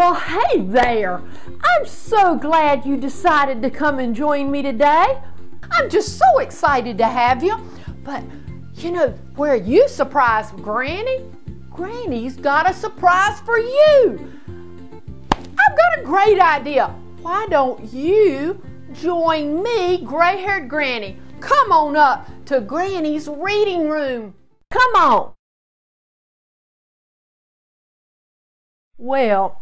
Well, hey there! I'm so glad you decided to come and join me today. I'm just so excited to have you. But, you know, where you surprised Granny, Granny's got a surprise for you. I've got a great idea. Why don't you join me, gray-haired Granny? Come on up to Granny's reading room. Come on. Well,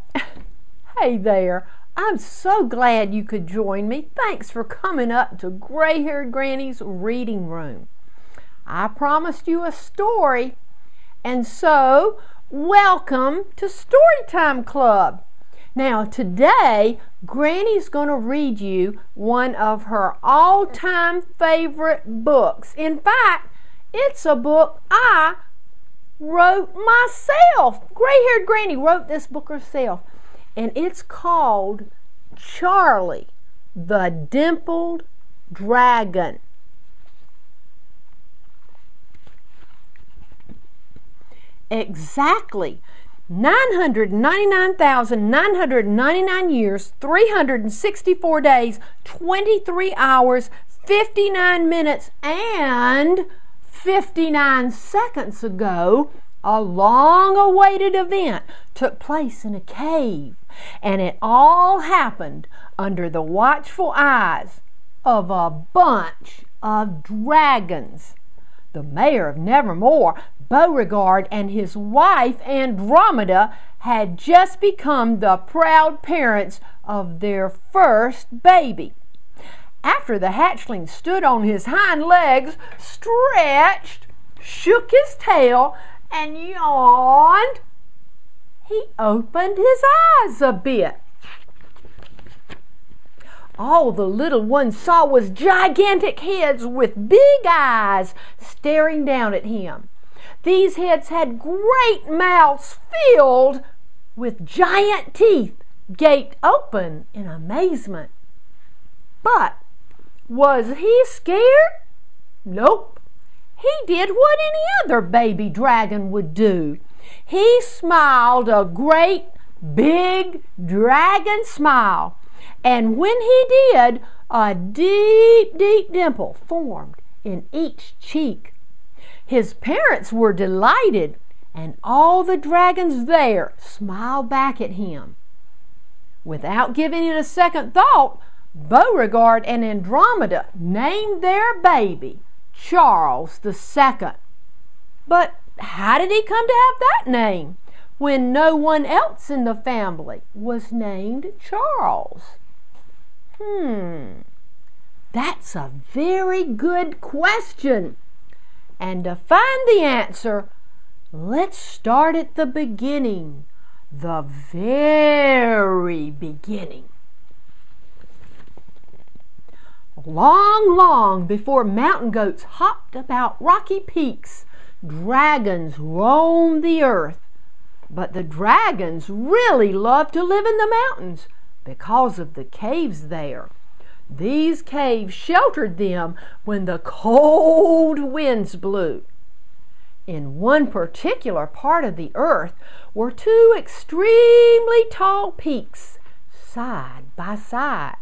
hey there. I'm so glad you could join me. Thanks for coming up to Gray-haired Granny's reading room. I promised you a story, and so welcome to StoryTime Club. Now today, Granny's going to read you one of her all-time favorite books. In fact, it's a book I wrote myself. Gray-haired Granny wrote this book herself, and it's called Charlie, the Dimpled Dragon. Exactly 999,999 years, 364 days, 23 hours, 59 minutes, and 59 seconds ago, a long-awaited event took place in a cave, and it all happened under the watchful eyes of a bunch of dragons. The mayor of Nevermore, Beauregard, and his wife Andromeda had just become the proud parents of their first baby. After the hatchling stood on his hind legs, stretched, shook his tail, and yawned, he opened his eyes a bit. All the little one saw was gigantic heads with big eyes staring down at him. These heads had great mouths filled with giant teeth gaped open in amazement. But was he scared? Nope. He did what any other baby dragon would do. He smiled a great big dragon smile. And when he did, a deep, deep dimple formed in each cheek. His parents were delighted, and all the dragons there smiled back at him. Without giving it a second thought, Beauregard and Andromeda named their baby Charles II. But how did he come to have that name when no one else in the family was named Charles? That's a very good question. And to find the answer, let's start at the beginning, the very beginning. Long, long before mountain goats hopped about rocky peaks, dragons roamed the earth. But the dragons really loved to live in the mountains because of the caves there. These caves sheltered them when the cold winds blew. In one particular part of the earth were two extremely tall peaks, side by side.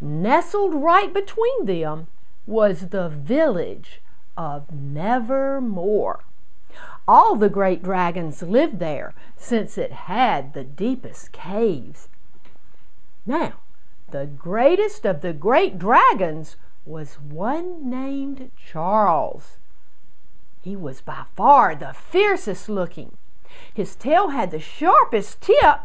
Nestled right between them was the village of Nevermore. All the great dragons lived there, since it had the deepest caves. Now, the greatest of the great dragons was one named Charles. He was by far the fiercest looking. His tail had the sharpest tip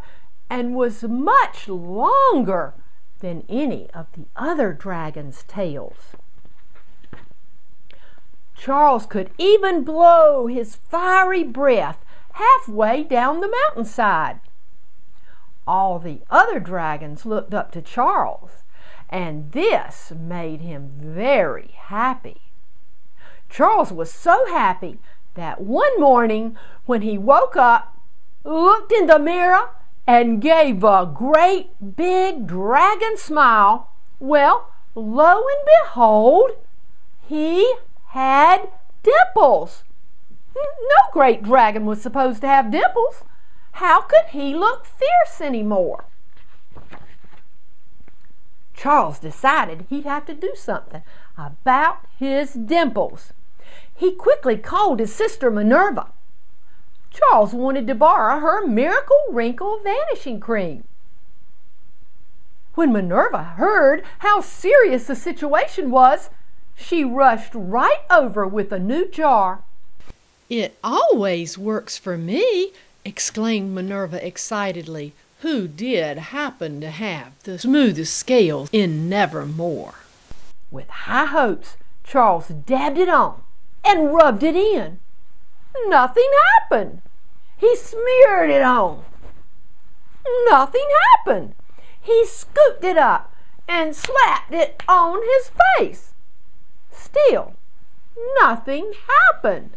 and was much longer than any of the other dragons' tails. Charles could even blow his fiery breath halfway down the mountainside. All the other dragons looked up to Charles, and this made him very happy. Charles was so happy that one morning when he woke up, looked in the mirror, and gave a great big dragon smile, well, lo and behold, he had dimples. No great dragon was supposed to have dimples. how could he look fierce anymore? Charles decided he'd have to do something about his dimples. He quickly called his sister Minerva. Charles wanted to borrow her Miracle Wrinkle Vanishing Cream. When Minerva heard how serious the situation was, she rushed right over with a new jar. "It always works for me," exclaimed Minerva excitedly, who did happen to have the smoothest scales in Nevermore. With high hopes, Charles dabbed it on and rubbed it in. Nothing happened. He smeared it on. Nothing happened. He scooped it up and slapped it on his face. Still, nothing happened.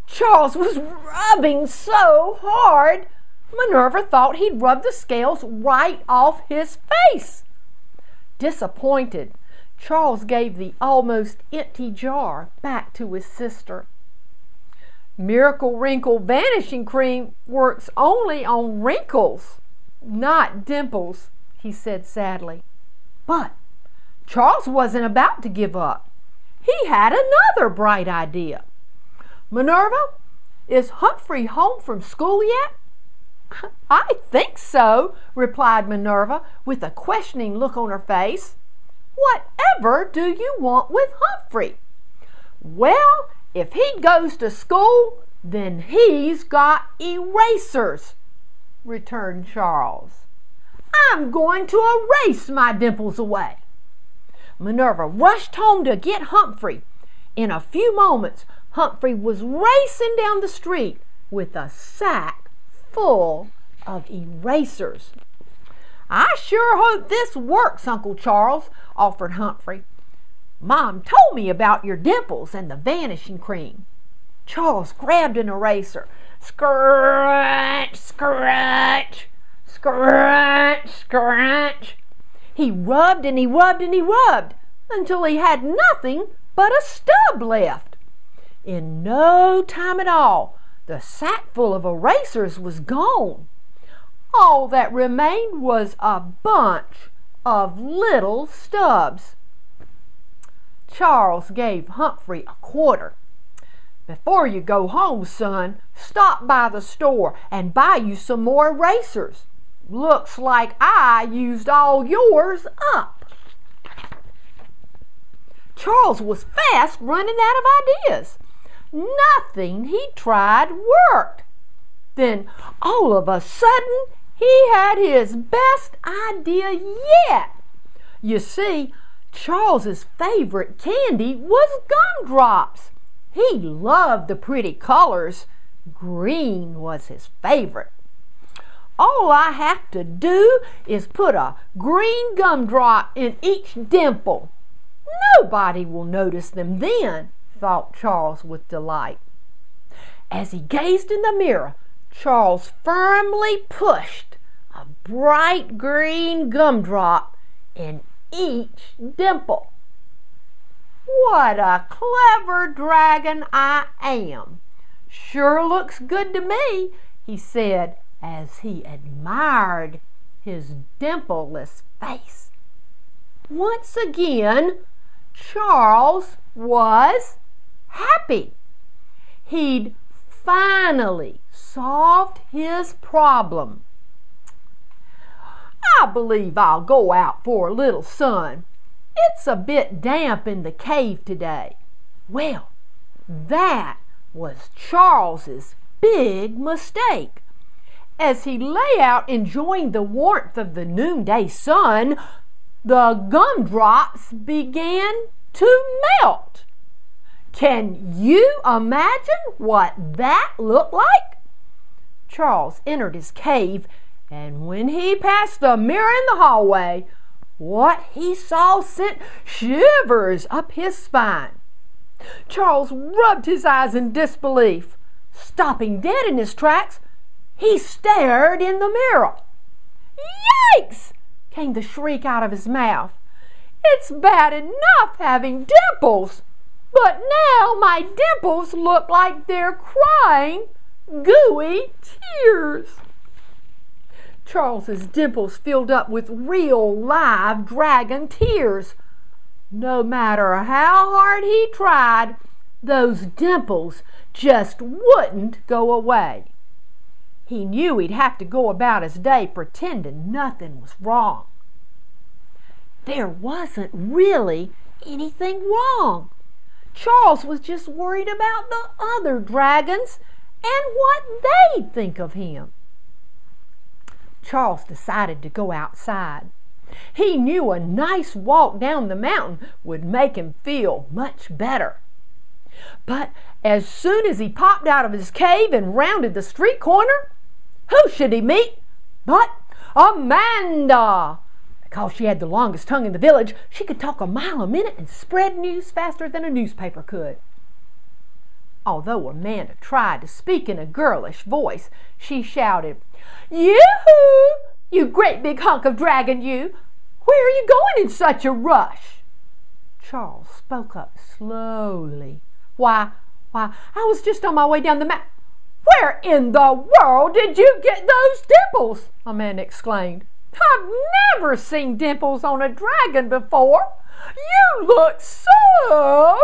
Charles was rubbing so hard, Minerva thought he'd rubbed the scales right off his face. Disappointed, Charles gave the almost empty jar back to his sister. Miracle Wrinkle Vanishing Cream works only on wrinkles, not dimples, he said sadly. But Charles wasn't about to give up. He had another bright idea. "Minerva, is Humphrey home from school yet?" "I think so," replied Minerva with a questioning look on her face. "Whatever do you want with Humphrey?" "Well, if he goes to school, then he's got erasers," returned Charles. "I'm going to erase my dimples away." Minerva rushed home to get Humphrey. In a few moments, Humphrey was racing down the street with a sack full of erasers. "I sure hope this works, Uncle Charles," offered Humphrey. "Mom told me about your dimples and the vanishing cream." Charles grabbed an eraser. Scratch, scratch, scratch, scratch. He rubbed and he rubbed and he rubbed until he had nothing but a stub left. In no time at all, the sack full of erasers was gone. All that remained was a bunch of little stubs. Charles gave Humphrey a quarter. "Before you go home, son, stop by the store and buy you some more erasers. Looks like I used all yours up." Charles was fast running out of ideas. Nothing he tried worked. Then, all of a sudden, he had his best idea yet. You see, Charles's favorite candy was gumdrops. He loved the pretty colors. Green was his favorite. "All I have to do is put a green gumdrop in each dimple. Nobody will notice them then," thought Charles with delight. As he gazed in the mirror, Charles firmly pushed a bright green gumdrop in each dimple. "What a clever dragon I am! Sure looks good to me," he said as he admired his dimpleless face. Once again, Charles was happy. He'd finally solved his problem. "I believe I'll go out for a little sun. It's a bit damp in the cave today." Well, that was Charles's big mistake. As he lay out enjoying the warmth of the noonday sun, the gumdrops began to melt. Can you imagine what that looked like? Charles entered his cave, and when he passed the mirror in the hallway, what he saw sent shivers up his spine. Charles rubbed his eyes in disbelief. Stopping dead in his tracks, he stared in the mirror. "Yikes!" came the shriek out of his mouth. "It's bad enough having dimples, but now my dimples look like they're crying gooey tears. Charles's dimples filled up with real live dragon tears. No matter how hard he tried, those dimples just wouldn't go away. He knew he'd have to go about his day pretending nothing was wrong. There wasn't really anything wrong. Charles was just worried about the other dragons and what they'd think of him. Charles decided to go outside. He knew a nice walk down the mountain would make him feel much better. But as soon as he popped out of his cave and rounded the street corner, who should he meet but Amanda? Because she had the longest tongue in the village, she could talk a mile a minute and spread news faster than a newspaper could. Although Amanda tried to speak in a girlish voice, she shouted, "Yoo-hoo! You great big hunk of dragon, you! Where are you going in such a rush?" Charles spoke up slowly. Why, I was just on my way down the mountain." "Where in the world did you get those dimples?" Amanda exclaimed. "I've never seen dimples on a dragon before. You look so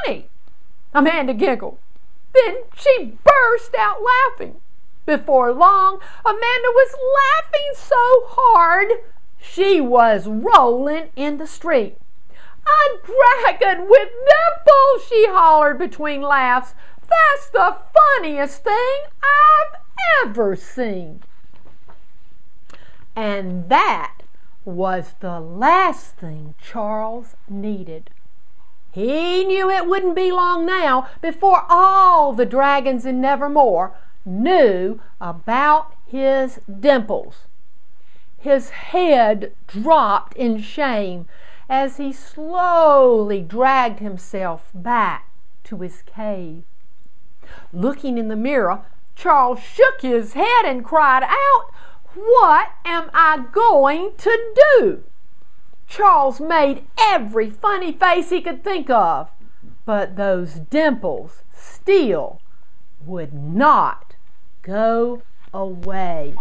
funny." Amanda giggled. Then she burst out laughing. Before long, Amanda was laughing so hard she was rolling in the street. "A dragon with dimples!" she hollered between laughs. "That's the funniest thing I've ever seen." And that was the last thing Charles needed. He knew it wouldn't be long now before all the dragons in Nevermore knew about his dimples. His head dropped in shame as he slowly dragged himself back to his cave. Looking in the mirror, Charles shook his head and cried out, "What am I going to do?" Charles made every funny face he could think of, but those dimples still would not go away.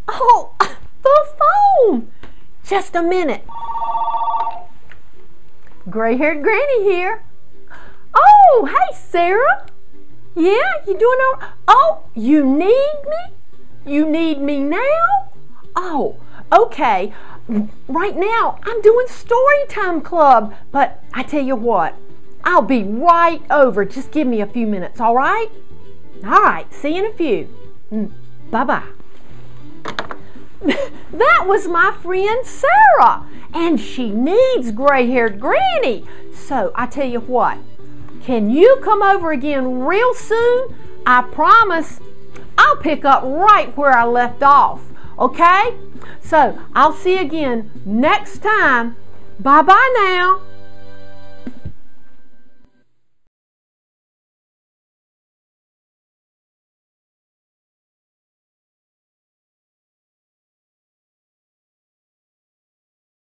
"Oh, the phone! Just a minute." "Gray-haired Granny here." "Oh, hey, Sarah. Yeah, you doing all right? Oh, you need me? You need me now? Oh, okay. Right now, I'm doing StoryTime Club, but I tell you what, I'll be right over. Just give me a few minutes, all right? All right, see you in a few. Bye-bye." That was my friend Sarah, and she needs Gray-haired Granny. So I tell you what, can you come over again real soon? I promise I'll pick up right where I left off, okay? So I'll see you again next time. Bye-bye now.